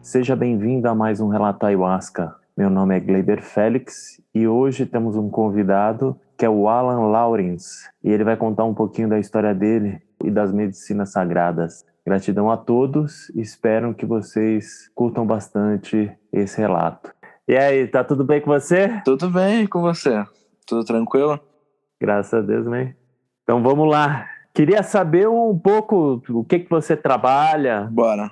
Seja bem-vindo a mais um Relato Ayahuasca. Meu nome é Gleiber Félix e hoje temos um convidado que é o Alan Lawrence e ele vai contar um pouquinho da história dele e das medicinas sagradas. Gratidão a todos e espero que vocês curtam bastante esse relato. E aí, tá tudo bem com você? Tudo bem com você? Tudo tranquilo? Graças a Deus, né? Então vamos lá. Queria saber um pouco o que você trabalha. Bora.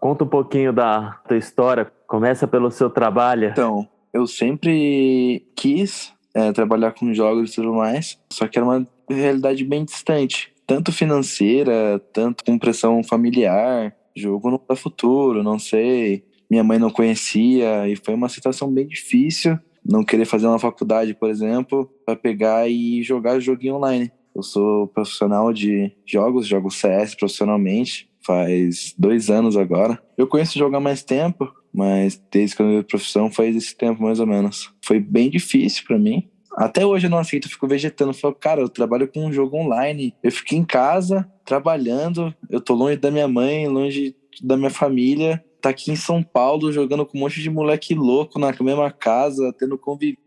Conta um pouquinho da tua história. Começa pelo seu trabalho. Então, eu sempre quis trabalhar com jogos e tudo mais, só que era uma realidade bem distante. Tanto financeira, tanto com pressão familiar. Jogo não dá futuro, não sei. Minha mãe não conhecia e foi uma situação bem difícil. Não querer fazer uma faculdade, por exemplo, para pegar e jogar joguinho online. Eu sou profissional de jogos, jogo CS profissionalmente. Faz 2 anos agora. Eu conheço jogar mais tempo, mas desde que eu mudei de profissão faz esse tempo mais ou menos. Foi bem difícil pra mim. Até hoje eu não aceito, eu fico vegetando. Eu falo, cara, eu trabalho com um jogo online. Eu fico em casa, trabalhando. Eu tô longe da minha mãe, longe da minha família. Tá aqui em São Paulo, jogando com um monte de moleque louco na mesma casa, tendo convívio.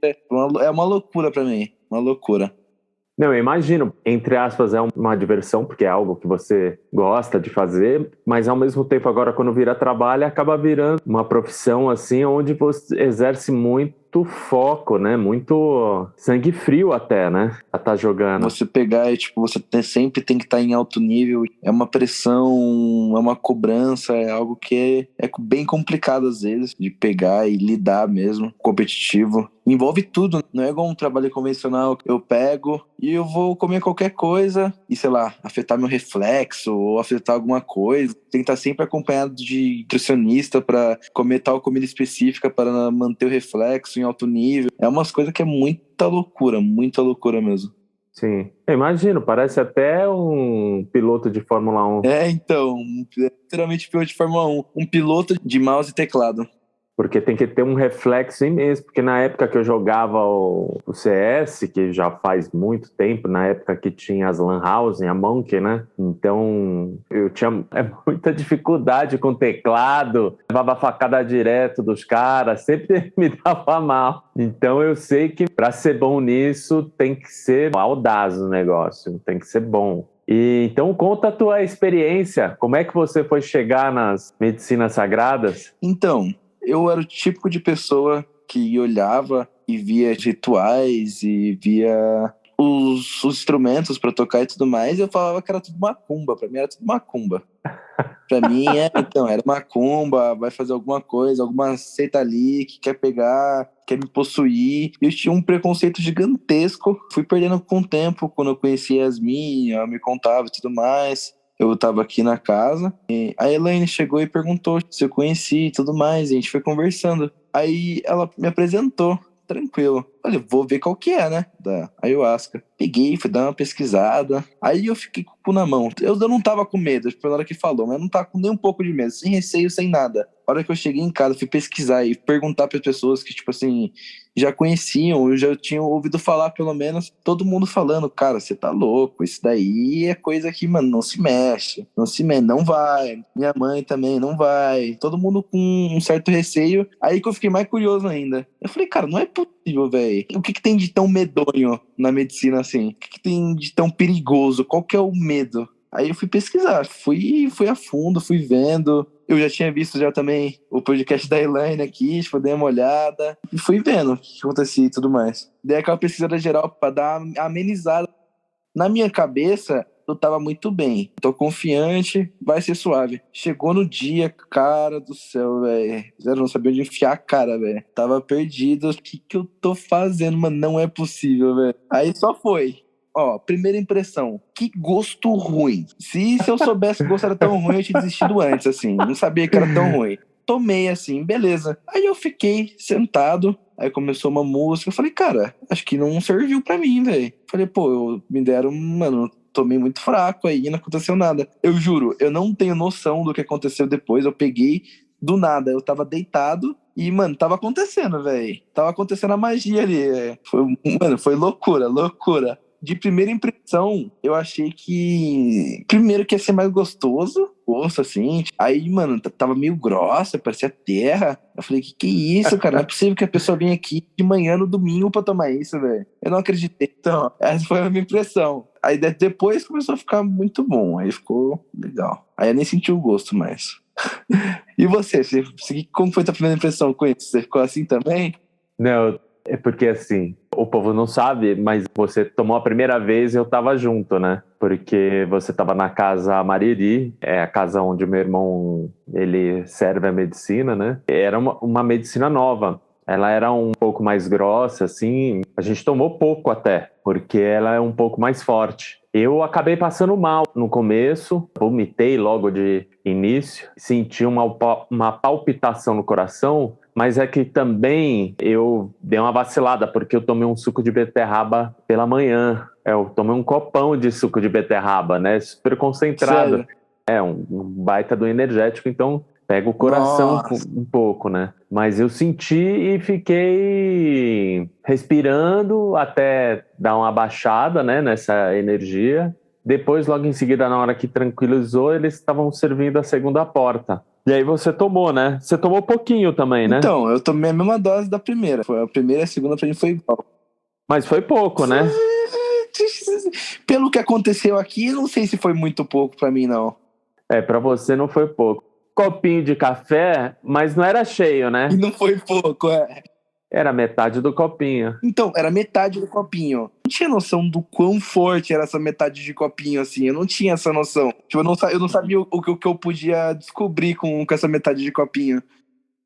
É uma loucura pra mim, uma loucura. Não, eu imagino, entre aspas, é uma diversão, porque é algo que você gosta de fazer, mas ao mesmo tempo, agora, quando vira trabalho, acaba virando uma profissão, assim, onde você exerce muito foco, né? Muito sangue frio até, né? A estar jogando. Você pegar e, você sempre tem que estar em alto nível. É uma pressão, é uma cobrança, é algo que é bem complicado às vezes, de pegar e lidar mesmo, competitivo. Envolve tudo, não é igual um trabalho convencional. Eu pego e eu vou comer qualquer coisa e, sei lá, afetar meu reflexo ou afetar alguma coisa. Tem que estar sempre acompanhado de nutricionista para comer tal comida específica para manter o reflexo em alto nível. É umas coisas que é muita loucura mesmo. Sim, eu imagino, parece até um piloto de Fórmula 1. Então, literalmente piloto de Fórmula 1. Um piloto de mouse e teclado. Porque tem que ter um reflexo imenso, porque na época que eu jogava o CS, que já faz muito tempo, na época que tinha as Lan House, a Monkey, né? Então eu tinha muita dificuldade com o teclado, levava facada direto dos caras, sempre me dava mal. Então eu sei que para ser bom nisso tem que ser audaz o negócio, tem que ser bom. E então conta a tua experiência, como é que você foi chegar nas medicinas sagradas? Então, eu era o típico de pessoa que olhava e via rituais e via os instrumentos para tocar e tudo mais, e eu falava que era tudo macumba. Pra mim era tudo macumba. Pra mim, era macumba, vai fazer alguma coisa, alguma seita ali que quer pegar, quer me possuir. Eu tinha um preconceito gigantesco. Fui perdendo com o tempo, quando eu conheci a Yasmin, ela me contava e tudo mais. Eu tava aqui na casa, e a Elaine chegou e perguntou se eu conhecia e tudo mais, e a gente foi conversando. Aí ela me apresentou, tranquilo. Falei, vou ver qual que é, né, da ayahuasca. Peguei, fui dar uma pesquisada, aí eu fiquei com o cu na mão. Eu não tava com medo, pela hora que falou, mas eu não tava com nem um pouco de medo, sem receio, sem nada. A hora que eu cheguei em casa, fui pesquisar e perguntar para pessoas que, já conheciam, eu já tinha ouvido falar, pelo menos, todo mundo falando, cara, você tá louco, isso daí é coisa que, mano, não se mexe, não vai, minha mãe também não vai, todo mundo com um certo receio, aí que eu fiquei mais curioso ainda. Eu falei, cara, não é possível, velho, o que tem de tão medonho na medicina, assim? O que tem de tão perigoso? Qual que é o medo? Aí eu fui pesquisar, fui a fundo, fui vendo. Eu já tinha visto já também o podcast da Elaine aqui, dei uma olhada. E fui vendo o que acontecia e tudo mais. Dei aquela pesquisada geral pra dar uma amenizada. Na minha cabeça, eu tava muito bem. Tô confiante, vai ser suave. Chegou no dia, cara do céu, velho. Eu não sabia onde enfiar a cara, velho. Tava perdido. O que eu tô fazendo, mano? Não é possível, velho. Aí só foi. Ó, primeira impressão, que gosto ruim. Se eu soubesse que o gosto era tão ruim, eu tinha desistido antes, assim. Não sabia que era tão ruim. Tomei, assim, beleza. Aí eu fiquei sentado, aí começou uma música. Eu falei, cara, acho que não serviu pra mim, velho. Falei, pô, me deram, mano, tomei muito fraco aí, não aconteceu nada. Eu juro, eu não tenho noção do que aconteceu depois. Eu peguei do nada, eu tava deitado e, mano, tava acontecendo, velho. Tava acontecendo a magia ali. Foi loucura, loucura. De primeira impressão, eu achei que... Primeiro que ia ser mais gostoso, gosto, assim. Aí, mano, tava meio grossa, parecia terra. Eu falei, que é isso, cara? Não é possível que a pessoa venha aqui de manhã no domingo pra tomar isso, velho. Eu não acreditei. Então, essa foi a minha impressão. Aí depois começou a ficar muito bom. Aí ficou legal. Aí eu nem senti o gosto mais. E você? Como foi a tua primeira impressão com isso? Você ficou assim também? Não, é porque assim, o povo não sabe, mas você tomou a primeira vez e eu tava junto, né? Porque você tava na casa Mariri, é a casa onde o meu irmão, ele serve a medicina, né? Era uma medicina nova. Ela era um pouco mais grossa, assim. A gente tomou pouco até, porque ela é um pouco mais forte. Eu acabei passando mal no começo, vomitei logo de início, senti uma palpitação no coração, mas é que também eu dei uma vacilada, porque eu tomei um suco de beterraba pela manhã. Eu tomei um copão de suco de beterraba, né? Super concentrado. Sério? É um baita do energético, então pega o coração Nossa. um pouco, né? Mas eu senti e fiquei respirando até dar uma baixada, né, nessa energia. Depois, logo em seguida, na hora que tranquilizou, eles estavam servindo a segunda porta. E aí você tomou, né? Você tomou pouquinho também, né? Então, eu tomei a mesma dose da primeira. Foi a primeira e a segunda pra mim foi igual. Mas foi pouco, né? Pelo que aconteceu aqui, não sei se foi muito pouco pra mim, não. É, pra você não foi pouco. Copinho de café, mas não era cheio, E né? não foi pouco, é. Era metade do copinho. Então, era metade do copinho. Não tinha noção do quão forte era essa metade de copinho, assim. Eu não tinha essa noção. Tipo, eu não sabia o que eu podia descobrir com essa metade de copinho.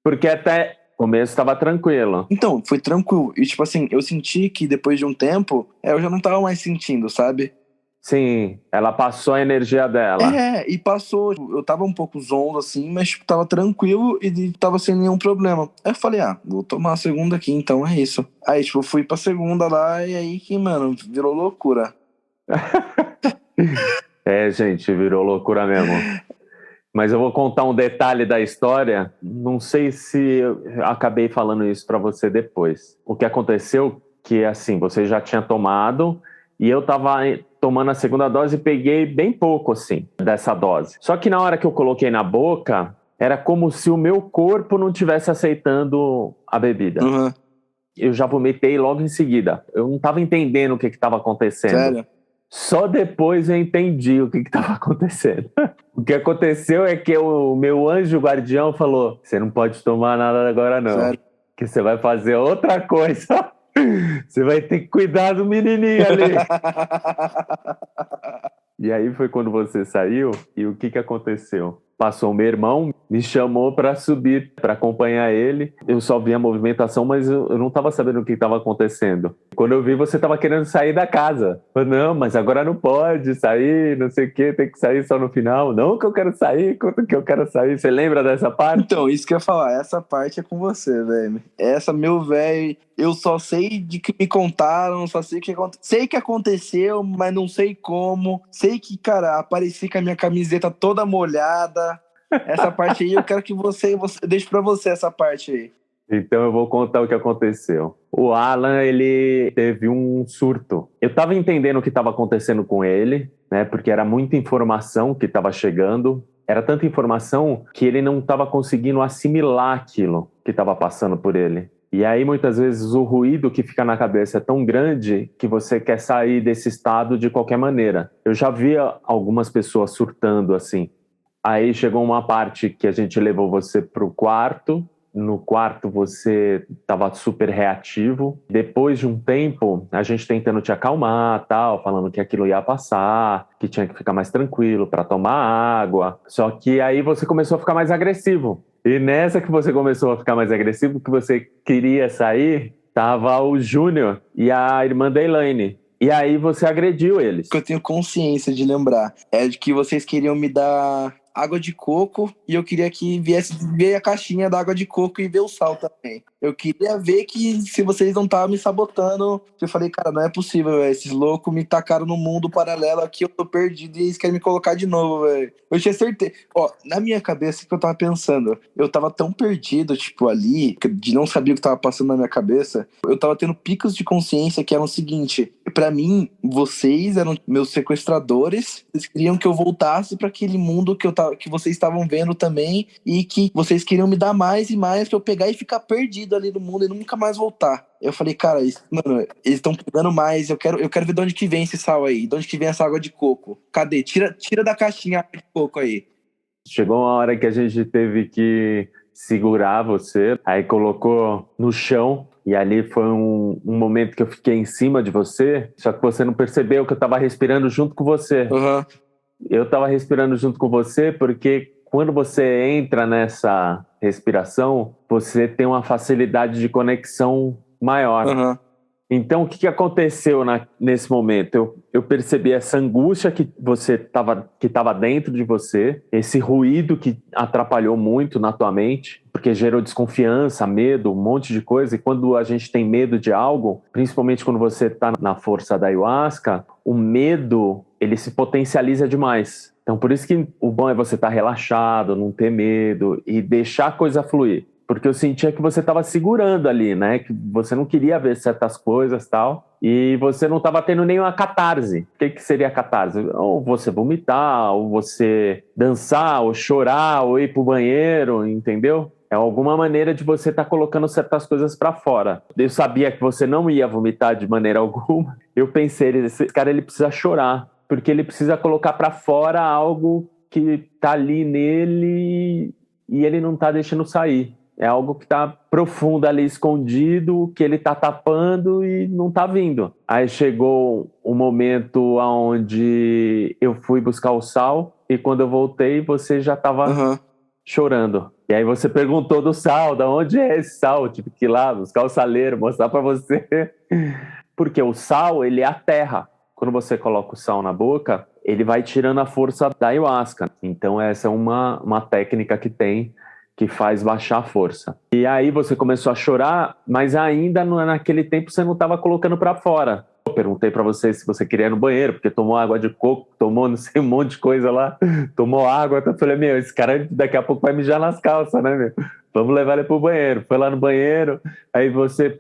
Porque até o começo estava tranquilo. Então, foi tranquilo. E, tipo assim, eu senti que depois de um tempo, eu já não tava mais sentindo, sabe? Sim, ela passou a energia dela. E passou. Eu tava um pouco zonzo, assim, mas, tipo, tava tranquilo e tava sem nenhum problema. Aí eu falei, vou tomar a segunda aqui, então é isso. Aí, tipo, eu fui pra segunda lá e aí que, mano, virou loucura. É, gente, virou loucura mesmo. Mas eu vou contar um detalhe da história. Não sei se eu acabei falando isso para você depois. O que aconteceu que, assim, você já tinha tomado e eu tava tomando a segunda dose e peguei bem pouco, assim, dessa dose. Só que na hora que eu coloquei na boca, era como se o meu corpo não estivesse aceitando a bebida. Uhum. Eu já vomitei logo em seguida. Eu não estava entendendo o que estava acontecendo. Sério? Só depois eu entendi o que estava acontecendo. O que aconteceu é que o meu anjo guardião falou: você não pode tomar nada agora não, Sério? que você vai fazer outra coisa. Você vai ter que cuidar do menininho ali. E aí foi quando você saiu e o que aconteceu? Passou o meu irmão, me chamou para subir, para acompanhar ele. Eu só vi a movimentação, mas eu não estava sabendo o que estava acontecendo. Quando eu vi, você estava querendo sair da casa. Eu, não, mas agora não pode sair, não sei o quê, tem que sair só no final. Não que eu quero sair, quanto que eu quero sair. Você lembra dessa parte? Então, isso que eu ia falar, essa parte é com você, velho. Essa, meu velho, eu só sei de que me contaram, só sei que aconteceu, mas não sei como. Sei que, cara, apareci com a minha camiseta toda molhada. Essa parte aí eu quero que você deixe pra você essa parte aí. Então eu vou contar o que aconteceu. O Alan, ele teve um surto. Eu estava entendendo o que estava acontecendo com ele, né? Porque era muita informação que estava chegando. Era tanta informação que ele não estava conseguindo assimilar aquilo que estava passando por ele. E aí, muitas vezes, o ruído que fica na cabeça é tão grande que você quer sair desse estado de qualquer maneira. Eu já via algumas pessoas surtando assim. Aí chegou uma parte que a gente levou você para o quarto. No quarto você estava super reativo. Depois de um tempo, a gente tentando te acalmar, tal, falando que aquilo ia passar, que tinha que ficar mais tranquilo para tomar água. Só que aí você começou a ficar mais agressivo. E nessa que você começou a ficar mais agressivo, que você queria sair, tava o Júnior e a irmã da Elaine. E aí você agrediu eles. O que eu tenho consciência de lembrar é de que vocês queriam me dar água de coco e eu queria que viesse ver a caixinha da água de coco e ver o sal também. Eu queria ver que se vocês não estavam me sabotando. Eu falei, cara, não é possível, velho. Esses loucos me tacaram no mundo paralelo aqui, eu tô perdido e eles querem me colocar de novo, velho. Eu tinha certeza. Ó, na minha cabeça, o que eu tava pensando? Eu tava tão perdido, tipo, ali, de não saber o que tava passando na minha cabeça. Eu tava tendo picos de consciência que eram o seguinte: pra mim, vocês eram meus sequestradores. Vocês queriam que eu voltasse pra aquele mundo que vocês estavam vendo também. E que vocês queriam me dar mais e mais pra eu pegar e ficar perdido ali no mundo e nunca mais voltar. Eu falei, cara, mano, eles estão pegando mais. Eu quero ver de onde que vem esse sal aí. De onde que vem essa água de coco. Cadê? Tira da caixinha a água de coco aí. Chegou uma hora que a gente teve que segurar você, aí colocou no chão, e ali foi um momento que eu fiquei em cima de você, só que você não percebeu que eu estava respirando junto com você. Uhum. Eu estava respirando junto com você porque quando você entra nessa respiração, você tem uma facilidade de conexão maior. Uhum. Então, o que aconteceu nesse momento? Eu percebi essa angústia que estava dentro de você, esse ruído que atrapalhou muito na tua mente, porque gerou desconfiança, medo, um monte de coisa. E quando a gente tem medo de algo, principalmente quando você está na força da ayahuasca, o medo, ele se potencializa demais. Então, por isso que o bom é você estar relaxado, não ter medo e deixar a coisa fluir. Porque eu sentia que você estava segurando ali, né? Que você não queria ver certas coisas e tal. E você não estava tendo nenhuma catarse. O que seria catarse? Ou você vomitar, ou você dançar, ou chorar, ou ir pro banheiro, entendeu? É alguma maneira de você estar colocando certas coisas para fora. Eu sabia que você não ia vomitar de maneira alguma. Eu pensei, esse cara ele precisa chorar. Porque ele precisa colocar para fora algo que tá ali nele e ele não tá deixando sair. É algo que está profundo ali, escondido, que ele está tapando e não está vindo. Aí chegou um momento onde eu fui buscar o sal e quando eu voltei, você já estava chorando. E aí você perguntou do sal, da onde é esse sal? Eu tive que ir lá buscar o saleiro, mostrar para você. Porque o sal, ele é a terra. Quando você coloca o sal na boca, ele vai tirando a força da ayahuasca. Então essa é uma técnica que tem, que faz baixar a força. E aí você começou a chorar, mas ainda naquele tempo você não estava colocando para fora. Eu perguntei para você se você queria ir no banheiro, porque tomou água de coco, tomou não sei um monte de coisa lá, tomou água, então eu falei, esse cara daqui a pouco vai mijar nas calças, né, meu? Vamos levar ele pro banheiro. Foi lá no banheiro, aí você,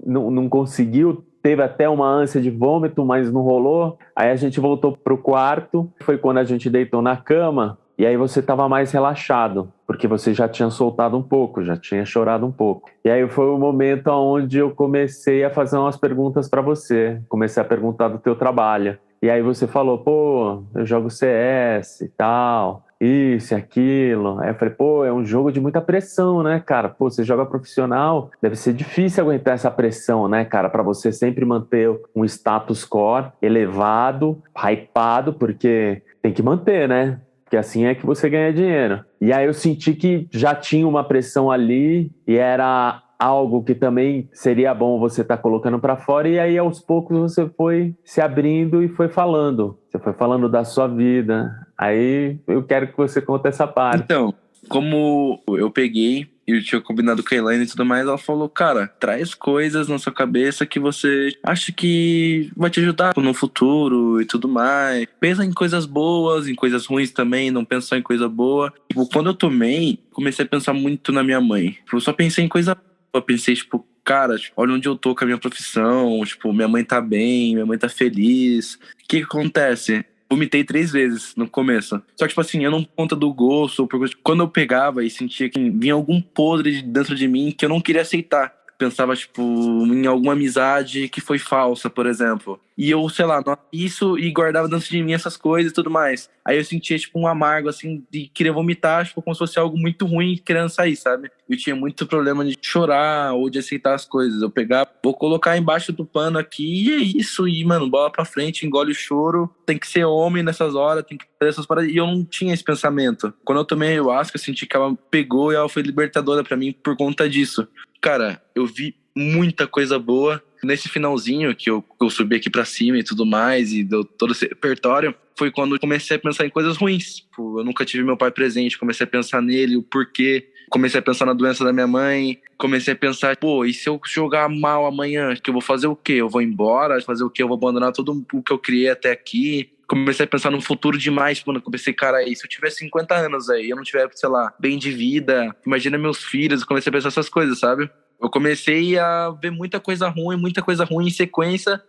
não conseguiu, teve até uma ânsia de vômito, mas não rolou. Aí a gente voltou pro quarto, foi quando a gente deitou na cama, e aí você estava mais relaxado, porque você já tinha soltado um pouco, já tinha chorado um pouco. E aí foi o momento onde eu comecei a fazer umas perguntas para você. Comecei a perguntar do teu trabalho. E aí você falou, eu jogo CS e tal, isso e aquilo. Aí eu falei, é um jogo de muita pressão, né, cara? Você joga profissional, deve ser difícil aguentar essa pressão, né, cara? Para você sempre manter um status quo elevado, hypado, porque tem que manter, né? Porque assim é que você ganha dinheiro. E aí eu senti que já tinha uma pressão ali e era algo que também seria bom você estar colocando para fora, e aí aos poucos você foi se abrindo e foi falando. Você foi falando da sua vida. Aí eu quero que você conte essa parte. Então, como eu peguei e eu tinha combinado com a Elaine e tudo mais, ela falou, cara, traz coisas na sua cabeça que você acha que vai te ajudar no futuro e tudo mais. Pensa em coisas boas, em coisas ruins também, não pensa só em coisa boa. Tipo, quando eu tomei, comecei a pensar muito na minha mãe. Eu só pensei em coisa boa. Eu pensei, tipo, cara, olha onde eu tô com a minha profissão, tipo, minha mãe tá bem, minha mãe tá feliz. O que acontece? Vomitei 3 vezes no começo. Só que, tipo assim, eu não por conta do gosto, porque quando eu pegava e sentia que vinha algum podre dentro de mim que eu não queria aceitar. Pensava, tipo, em alguma amizade que foi falsa, por exemplo. E eu, sei lá, isso e guardava dentro de mim essas coisas e tudo mais. Aí eu sentia, tipo, um amargo, assim, de querer vomitar, tipo, como se fosse algo muito ruim querendo sair, sabe? Eu tinha muito problema de chorar ou de aceitar as coisas. Eu pegava, vou colocar embaixo do pano aqui e é isso. E, mano, bola pra frente, engole o choro. Tem que ser homem nessas horas, tem que fazer essas paradas. E eu não tinha esse pensamento. Quando eu tomei a ayahuasca, eu senti que ela pegou e ela foi libertadora pra mim por conta disso. Cara, eu vi muita coisa boa. Nesse finalzinho que eu subi aqui pra cima e tudo mais, e deu todo esse repertório, foi quando eu comecei a pensar em coisas ruins. Tipo, eu nunca tive meu pai presente, comecei a pensar nele, o porquê. Comecei a pensar na doença da minha mãe. Comecei a pensar, pô, e se eu jogar mal amanhã? Que eu vou fazer o quê? Eu vou embora? Fazer o quê? Eu vou abandonar tudo o que eu criei até aqui? Comecei a pensar no futuro demais, quando eu comecei, cara, aí, se eu tiver 50 anos aí, eu não tiver, sei lá, bem de vida, imagina meus filhos, eu comecei a pensar essas coisas, sabe? Eu comecei a ver muita coisa ruim em sequência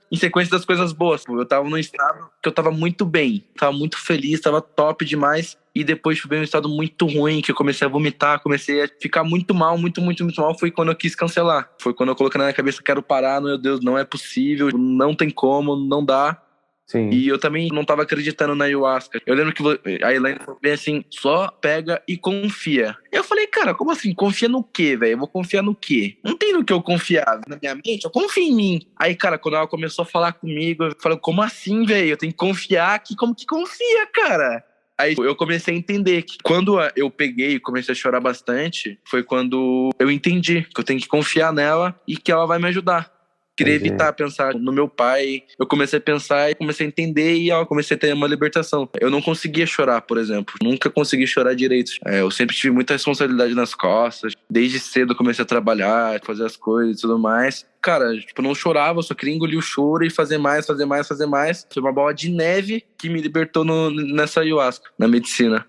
das coisas boas. Eu tava num estado que eu tava muito bem, tava muito feliz, tava top demais. E depois veio um estado muito ruim, que eu comecei a vomitar, comecei a ficar muito mal, muito mal. Foi quando eu quis cancelar. Foi quando eu coloquei na minha cabeça, quero parar, meu Deus, não é possível, não tem como, não dá. Sim. E eu também não tava acreditando na ayahuasca. Eu lembro que a Elaine falou bem assim, só pega e confia. Eu falei, cara, como assim? Confia no quê, velho? Eu vou confiar no quê? Não tem no que eu confiar. Na minha mente, eu confio em mim. Aí, cara, quando ela começou a falar comigo, eu falei, como assim, velho? Eu tenho que confiar aqui. Como que confia, cara? Aí eu comecei a entender que quando eu peguei e comecei a chorar bastante, foi quando eu entendi que eu tenho que confiar nela e que ela vai me ajudar. Queria evitar pensar no meu pai. Eu comecei a pensar e comecei a entender e eu comecei a ter uma libertação. Eu não conseguia chorar, por exemplo. Nunca consegui chorar direito. Eu sempre tive muita responsabilidade nas costas. Desde cedo eu comecei a trabalhar, fazer as coisas e tudo mais. Cara, tipo, eu não chorava, eu só queria engolir o choro e fazer mais. Foi uma bola de neve que me libertou nessa ayahuasca, na medicina.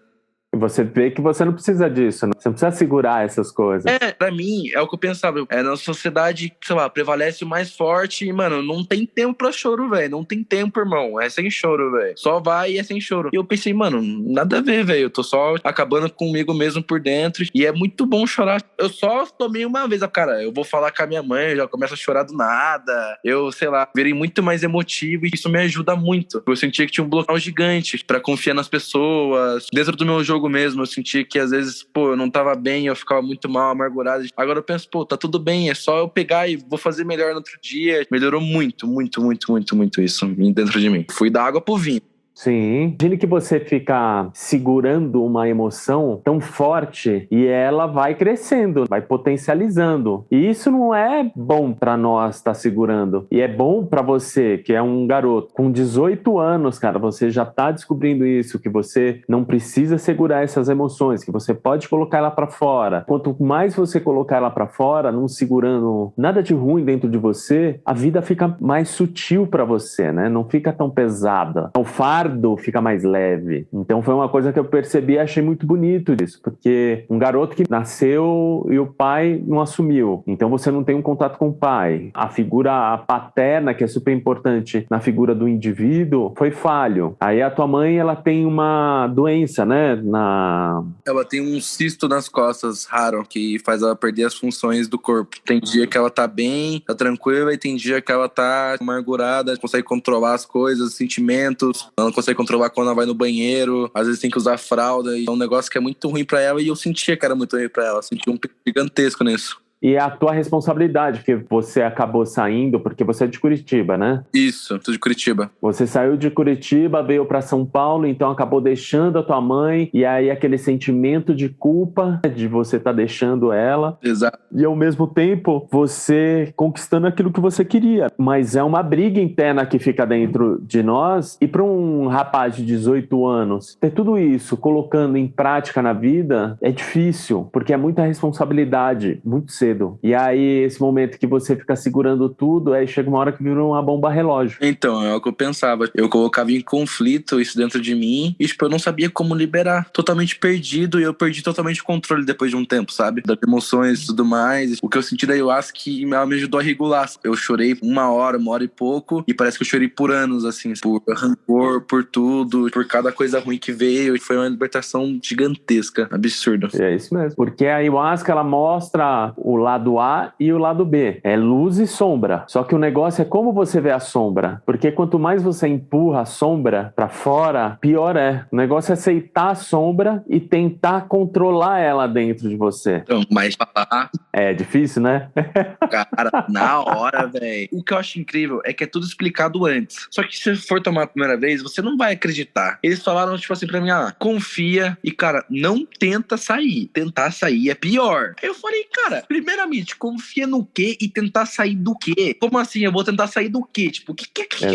E você vê que você não precisa disso, né? Você não precisa segurar essas coisas. Pra mim, é o que eu pensava. Na sociedade, sei lá, prevalece o mais forte e, mano, não tem tempo pra choro, velho. Não tem tempo, irmão. É sem choro, velho. Só vai e é sem choro. E eu pensei, mano, nada a ver, velho. Eu tô só acabando comigo mesmo por dentro. E é muito bom chorar. Eu só tomei uma vez. Cara, eu vou falar com a minha mãe, eu já começo a chorar do nada. Eu, sei lá, virei muito mais emotivo e isso me ajuda muito. Eu sentia que tinha um bloqueio gigante pra confiar nas pessoas. Dentro do meu jogo mesmo, eu sentia que às vezes, pô, eu não tava bem, eu ficava muito mal, amargurado. Agora eu penso, pô, tá tudo bem, é só eu pegar e vou fazer melhor no outro dia. Melhorou muito isso dentro de mim. Fui da água pro vinho. Sim. Imagine que você fica segurando uma emoção tão forte e ela vai crescendo, vai potencializando. E isso não é bom para nós estar segurando. E é bom para você, que é um garoto com 18 anos, cara, você já tá descobrindo isso, que você não precisa segurar essas emoções, que você pode colocar ela para fora. Quanto mais você colocar ela para fora, não segurando nada de ruim dentro de você, a vida fica mais sutil para você, né? Não fica tão pesada. O fardo fica mais leve. Então foi uma coisa que eu percebi e achei muito bonito isso, porque um garoto que nasceu e o pai não assumiu, então você não tem um contato com o pai. A figura paterna, que é super importante na figura do indivíduo, foi falho. Aí a tua mãe, ela tem uma doença, né? Ela tem um cisto nas costas raro, que faz ela perder as funções do corpo. Tem dia que ela tá bem, tá tranquila, e tem dia que ela tá amargurada, consegue controlar as coisas, os sentimentos, ela não consegue controlar quando ela vai no banheiro, às vezes tem que usar fralda, e é um negócio que é muito ruim pra ela, e eu sentia que era muito ruim pra ela, eu sentia um perigo gigantesco nisso. E é a tua responsabilidade, porque você acabou saindo, porque você é de Curitiba, né? Isso, tô de Curitiba. Você saiu de Curitiba, veio para São Paulo, então acabou deixando a tua mãe, e aí aquele sentimento de culpa de você estar deixando ela. Exato. E ao mesmo tempo, você conquistando aquilo que você queria. Mas é uma briga interna que fica dentro de nós, e para um rapaz de 18 anos, ter tudo isso colocando em prática na vida é difícil, porque é muita responsabilidade, muito cedo. E aí, esse momento que você fica segurando tudo, aí chega uma hora que vira uma bomba relógio. Então, é o que eu pensava. Eu colocava em conflito isso dentro de mim e, tipo, eu não sabia como liberar. Totalmente perdido, e eu perdi totalmente o controle depois de um tempo, sabe? Das emoções e tudo mais. O que eu senti da ayahuasca, ela me ajudou a regular. Eu chorei uma hora e pouco, e parece que eu chorei por anos, assim, por rancor, por tudo, por cada coisa ruim que veio. Foi uma libertação gigantesca, absurdo. É isso mesmo. Porque a ayahuasca, ela mostra o lado A e o lado B. É luz e sombra. Só que o negócio é como você vê a sombra. Porque quanto mais você empurra a sombra pra fora, pior é. O negócio é aceitar a sombra e tentar controlar ela dentro de você. Então, mas falar... É difícil, né? Cara, na hora, velho. O que eu acho incrível é que é tudo explicado antes. Só que se você for tomar a primeira vez, você não vai acreditar. Eles falaram, tipo assim, pra mim, confia e, cara, não tenta sair. Tentar sair é pior. Aí eu falei, cara, primeiramente, confia no quê e tentar sair do quê? Como assim? Eu vou tentar sair do quê? Tipo, o que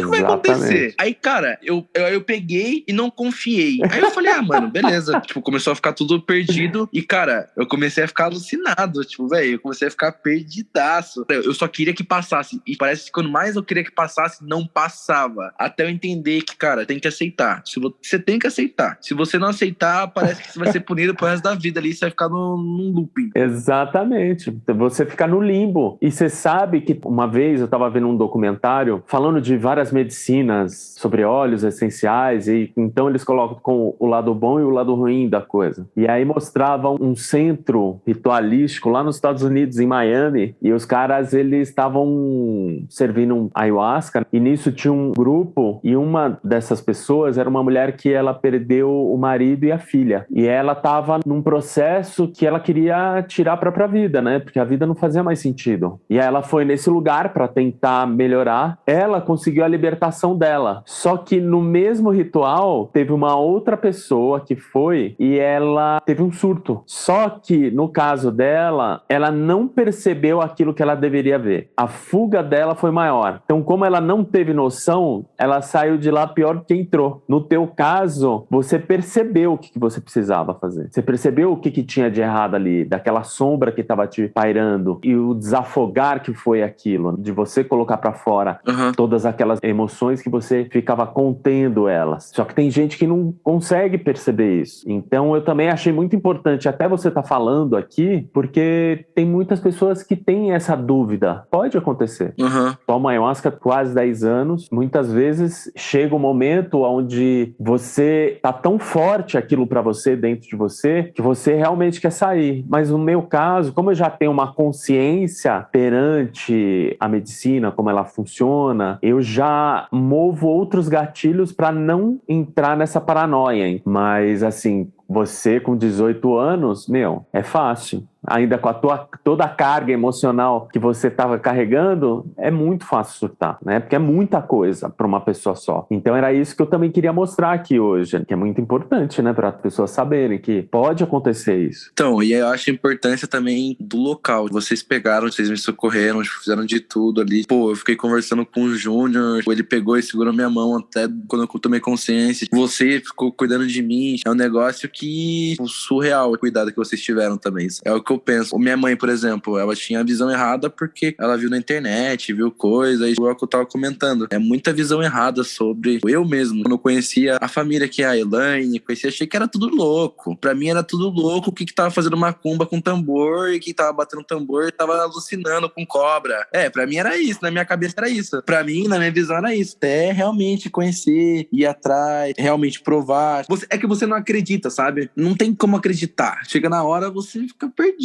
vai acontecer? Aí, cara, eu peguei e não confiei. Aí eu falei, mano, beleza. Tipo, começou a ficar tudo perdido. E, cara, eu comecei a ficar alucinado. Tipo, velho, eu comecei a ficar perdidaço. Eu só queria que passasse. E parece que quando mais eu queria que passasse, não passava. Até eu entender que, cara, tem que aceitar. Você tem que aceitar. Se você não aceitar, parece que você vai ser punido pro resto da vida ali. Você vai ficar num looping. Exatamente. Você fica no limbo. E você sabe que uma vez eu estava vendo um documentário falando de várias medicinas sobre óleos essenciais, e então eles colocam com o lado bom e o lado ruim da coisa. E aí mostravam um centro ritualístico lá nos Estados Unidos, em Miami, e os caras, eles estavam servindo um ayahuasca, e nisso tinha um grupo, e uma dessas pessoas era uma mulher que ela perdeu o marido e a filha. E ela estava num processo que ela queria tirar a própria vida, né? Porque a vida não fazia mais sentido. E aí ela foi nesse lugar para tentar melhorar. Ela conseguiu a libertação dela. Só que no mesmo ritual, teve uma outra pessoa que foi e ela teve um surto. Só que, no caso dela, ela não percebeu aquilo que ela deveria ver. A fuga dela foi maior. Então, como ela não teve noção, ela saiu de lá pior do que entrou. No teu caso, você percebeu o que você precisava fazer. Você percebeu o que tinha de errado ali, daquela sombra que estava te pairando, e o desafogar que foi aquilo, de você colocar para fora todas aquelas emoções que você ficava contendo elas. Só que tem gente que não consegue perceber isso. Então eu também achei muito importante até você estar falando aqui, porque tem muitas pessoas que têm essa dúvida. Pode acontecer. Toma ayahuasca quase 10 anos, muitas vezes chega um momento onde você tá tão forte aquilo para você, dentro de você, que você realmente quer sair. Mas no meu caso, como eu já tenho uma consciência perante a medicina, como ela funciona, eu já movo outros gatilhos para não entrar nessa paranoia, hein? Mas assim, você com 18 anos, é fácil. Ainda com toda a carga emocional que você estava carregando, é muito fácil surtar, né? Porque é muita coisa para uma pessoa só. Então era isso que eu também queria mostrar aqui hoje, que é muito importante, né? Para as pessoas saberem que pode acontecer isso. Então, e eu acho a importância também do local. Vocês pegaram, vocês me socorreram, fizeram de tudo ali. Pô, eu fiquei conversando com o Júnior, ele pegou e segurou minha mão até quando eu tomei consciência. Você ficou cuidando de mim. É um negócio que surreal o cuidado que vocês tiveram também. É o que eu penso. Minha mãe, por exemplo, ela tinha a visão errada porque ela viu na internet, viu coisa, e é o que eu tava comentando. É muita visão errada sobre eu mesmo. Quando eu conhecia a família que é a Elaine, achei que era tudo louco. Pra mim era tudo louco, o que tava fazendo macumba com tambor, e que tava batendo tambor, tava alucinando com cobra. Pra mim era isso, na minha cabeça era isso. Pra mim, na minha visão era isso. Até realmente conhecer, ir atrás, realmente provar. É que você não acredita, sabe? Não tem como acreditar. Chega na hora, você fica perdido.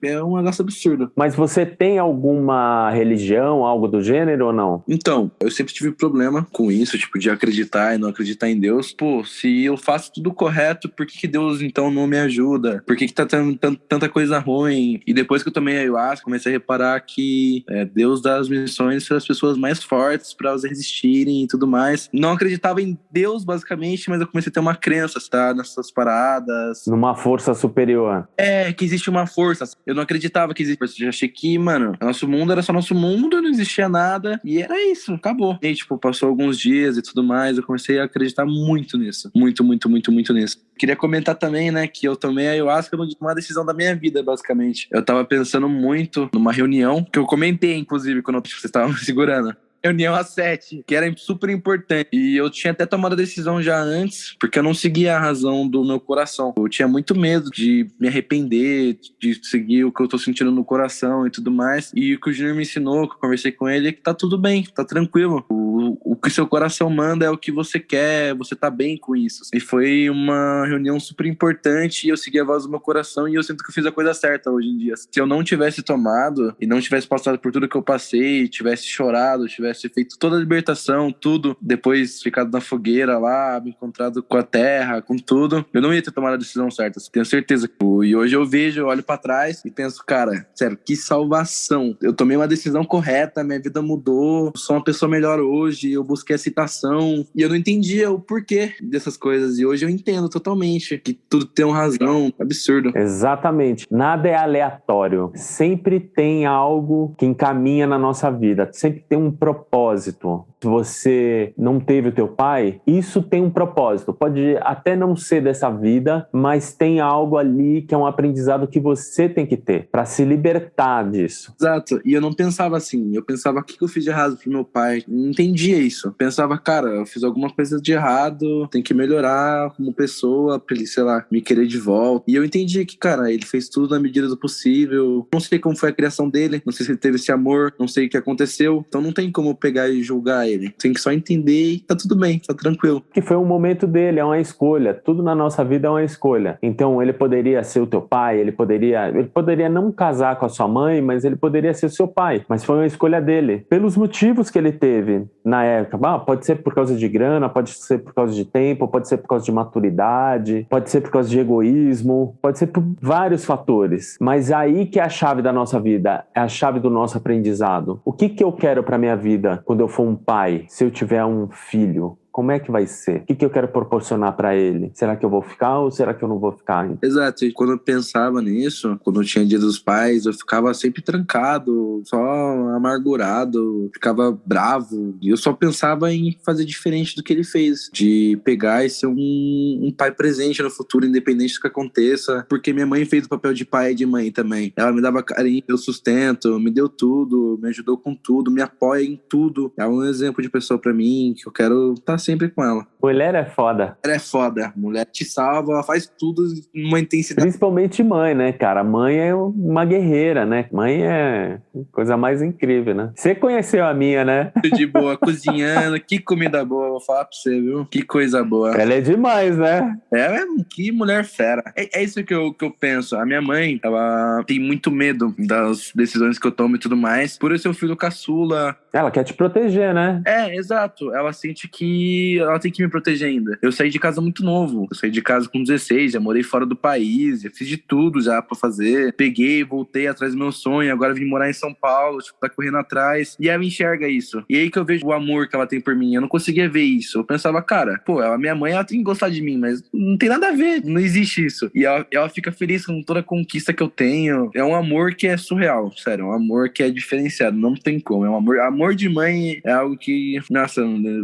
É um negócio absurdo. Mas você tem alguma religião, algo do gênero ou não? Então, eu sempre tive problema com isso, tipo, de acreditar e não acreditar em Deus. Pô, se eu faço tudo correto, por que Deus, então, não me ajuda? Por que tá tendo tanta coisa ruim? E depois que eu tomei ayahuasca, comecei a reparar que Deus dá as missões para as pessoas mais fortes, para elas resistirem e tudo mais. Não acreditava em Deus, basicamente, mas eu comecei a ter uma crença, tá? Nessas paradas. Numa força superior. Que existe uma força. Eu não acreditava que existia força. Eu achei que, mano, nosso mundo era só nosso mundo, não existia nada. E era isso, acabou. E, tipo, passou alguns dias e tudo mais, eu comecei a acreditar muito nisso. Muito, muito, muito, muito nisso. Queria comentar também, né, que eu tomei a ayahuasca numa decisão da minha vida, basicamente. Eu tava pensando muito numa reunião, que eu comentei, inclusive, quando vocês estavam me segurando. Reunião às 7, que era super importante. E eu tinha até tomado a decisão já antes, porque eu não seguia a razão do meu coração. Eu tinha muito medo de me arrepender, de seguir o que eu tô sentindo no coração e tudo mais. E o que o Júnior me ensinou, que eu conversei com ele, é que tá tudo bem, tá tranquilo. O que seu coração manda é o que você quer, você tá bem com isso. E foi uma reunião super importante, e eu segui a voz do meu coração, e eu sinto que eu fiz a coisa certa hoje em dia. Se eu não tivesse tomado, e não tivesse passado por tudo que eu passei, tivesse chorado, tivesse feito toda a libertação, tudo, depois ficado na fogueira lá, me encontrado com a terra, com tudo, eu não ia ter tomado a decisão certa, tenho certeza. E hoje eu vejo, eu olho pra trás e penso, cara, sério, que salvação. Eu tomei uma decisão correta, minha vida mudou, sou uma pessoa melhor hoje, faculdade, eu busquei a citação, e eu não entendia o porquê dessas coisas, e hoje eu entendo totalmente que tudo tem uma razão, absurdo. Exatamente. Nada é aleatório. Sempre tem algo que encaminha na nossa vida. Sempre tem um propósito. Se você não teve o teu pai, isso tem um propósito. Pode até não ser dessa vida, mas tem algo ali que é um aprendizado que você tem que ter para se libertar disso. Exato. E eu não pensava assim. Eu pensava, o que eu fiz de errado pro meu pai? Não entendia isso. Pensava, cara, eu fiz alguma coisa de errado, tem que melhorar como pessoa pra ele, sei lá, me querer de volta. E eu entendi que, cara, ele fez tudo na medida do possível. Não sei como foi a criação dele, não sei se ele teve esse amor, não sei o que aconteceu. Então não tem como eu pegar e julgar ele. Tem que só entender e tá tudo bem, tá tranquilo. Que foi um momento dele, é uma escolha. Tudo na nossa vida é uma escolha. Então ele poderia ser o teu pai, ele poderia não casar com a sua mãe, mas ele poderia ser seu pai. Mas foi uma escolha dele. Pelos motivos que ele teve na época. Pode ser por causa de grana, pode ser por causa de tempo, pode ser por causa de maturidade, pode ser por causa de egoísmo, pode ser por vários fatores. Mas aí que é a chave da nossa vida, é a chave do nosso aprendizado. O que eu quero para minha vida quando eu for um pai, se eu tiver um filho? Como é que vai ser? O que eu quero proporcionar pra ele? Será que eu vou ficar ou será que eu não vou ficar? Exato. E quando eu pensava nisso, quando eu tinha Dia dos Pais, eu ficava sempre trancado, só amargurado, ficava bravo. E eu só pensava em fazer diferente do que ele fez. De pegar e ser um pai presente no futuro, independente do que aconteça. Porque minha mãe fez o papel de pai e de mãe também. Ela me dava carinho, deu sustento, me deu tudo, me ajudou com tudo, me apoia em tudo. É um exemplo de pessoa pra mim que eu quero estar sempre com ela. Mulher é foda. Mulher é foda. Mulher te salva, ela faz tudo numa intensidade. Principalmente mãe, né, cara? Mãe é uma guerreira, né? Mãe é a coisa mais incrível, né? Você conheceu a minha, né? De boa, cozinhando. Que comida boa, vou falar pra você, viu? Que coisa boa. Ela é demais, né? Que mulher fera. É isso que eu penso. A minha mãe, ela tem muito medo das decisões que eu tomo e tudo mais. Por eu ser o filho caçula. Ela quer te proteger, né? Exato. Ela sente que ela tem que me proteger ainda. Eu saí de casa muito novo. Eu saí de casa com 16, já morei fora do país, já fiz de tudo já pra fazer. Peguei, voltei atrás do meu sonho, agora vim morar em São Paulo, tipo, tá correndo atrás. E ela enxerga isso. E aí que eu vejo o amor que ela tem por mim. Eu não conseguia ver isso. Eu pensava, cara, pô, minha mãe, ela tem que gostar de mim, mas não tem nada a ver, não existe isso. E ela fica feliz com toda a conquista que eu tenho. É um amor que é surreal, sério. É um amor que é diferenciado, não tem como. É um amor de mãe é algo que, nossa,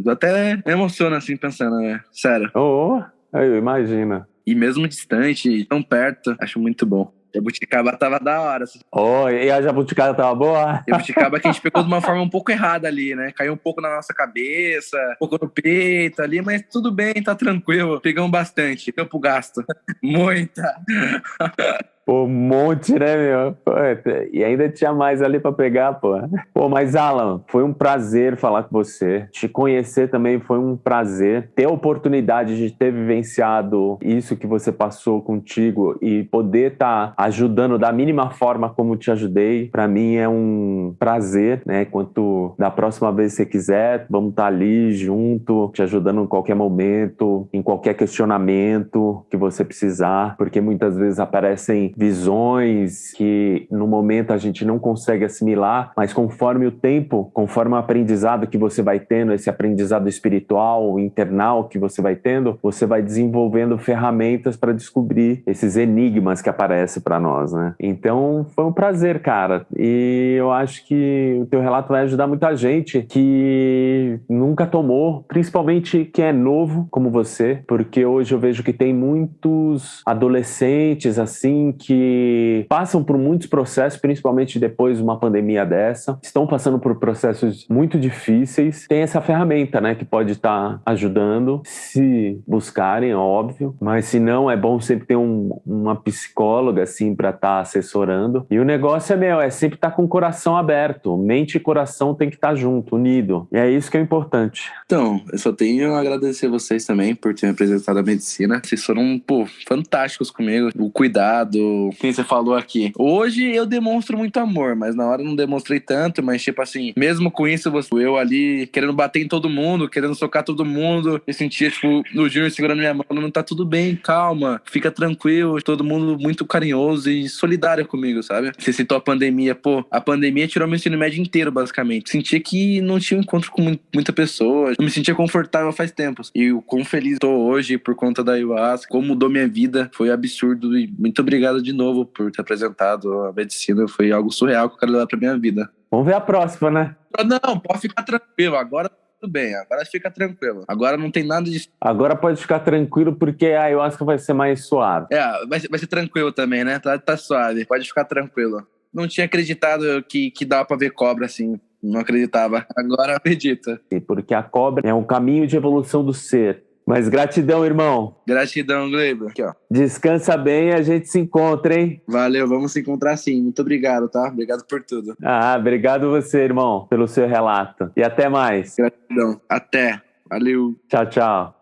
até emociona assim pensando, né? Sério. Eu imagino. E mesmo distante, tão perto, acho muito bom. Jabuticaba tava da hora. E a jabuticaba tava boa? Jabuticaba que a gente pegou de uma forma um pouco errada ali, né? Caiu um pouco na nossa cabeça, um pouco no peito ali, mas tudo bem, tá tranquilo. Pegamos bastante, campo gasto. Muita. Pô, um monte, né, meu? Pô, e ainda tinha mais ali pra pegar, pô. Pô, mas Alan, foi um prazer falar com você. Te conhecer também foi um prazer. Ter a oportunidade de ter vivenciado isso que você passou contigo e poder estar ajudando da mínima forma como te ajudei, pra mim é um prazer, né? Quanto da próxima vez que você quiser, vamos estar ali junto, te ajudando em qualquer momento, em qualquer questionamento que você precisar, porque muitas vezes aparecem visões que no momento a gente não consegue assimilar, mas conforme o tempo, conforme o aprendizado que você vai tendo, esse aprendizado espiritual, internal que você vai tendo, você vai desenvolvendo ferramentas para descobrir esses enigmas que aparecem para nós, né? Então foi um prazer, cara, e eu acho que o teu relato vai ajudar muita gente que nunca tomou, principalmente quem é novo como você, porque hoje eu vejo que tem muitos adolescentes assim que passam por muitos processos, principalmente depois de uma pandemia dessa, estão passando por processos muito difíceis. Tem essa ferramenta, né, que pode estar ajudando, se buscarem, óbvio, mas se não, é bom sempre ter uma psicóloga, assim, para estar assessorando. E o negócio é sempre estar com o coração aberto. Mente e coração tem que estar junto, unido. E é isso que é importante. Então, eu só tenho a agradecer vocês também por ter me apresentado a medicina. Vocês foram, fantásticos comigo. O cuidado, quem você falou aqui. Hoje eu demonstro muito amor, mas na hora eu não demonstrei tanto, mas tipo assim, mesmo com isso, eu ali querendo bater em todo mundo, querendo socar todo mundo, eu sentia, tipo, o Júnior segurando minha mão, não tá tudo bem, calma, fica tranquilo, todo mundo muito carinhoso e solidário comigo, sabe? Você citou a pandemia, pô, a pandemia tirou meu ensino médio inteiro, basicamente. Sentia que não tinha um encontro com muita pessoa, não me sentia confortável faz tempos. E o quão feliz tô hoje por conta da ayahuasca, como mudou minha vida, foi absurdo. E muito obrigado de novo por ter apresentado a medicina, foi algo surreal que eu quero levar pra minha vida. Vamos ver a próxima, né? Não, pode ficar tranquilo, agora tudo bem, agora fica tranquilo. Agora não tem nada de... Agora pode ficar tranquilo porque a ayahuasca vai ser mais suave. Vai ser tranquilo também, né? Tá suave, pode ficar tranquilo. Não tinha acreditado que dava pra ver cobra assim. Não acreditava. Agora acredita. Porque a cobra é um caminho de evolução do ser. Mas gratidão, irmão. Gratidão, Gleiber. Aqui, ó. Descansa bem e a gente se encontra, hein? Valeu, vamos se encontrar sim. Muito obrigado, tá? Obrigado por tudo. Obrigado você, irmão, pelo seu relato. E até mais. Gratidão. Até. Valeu. Tchau, tchau.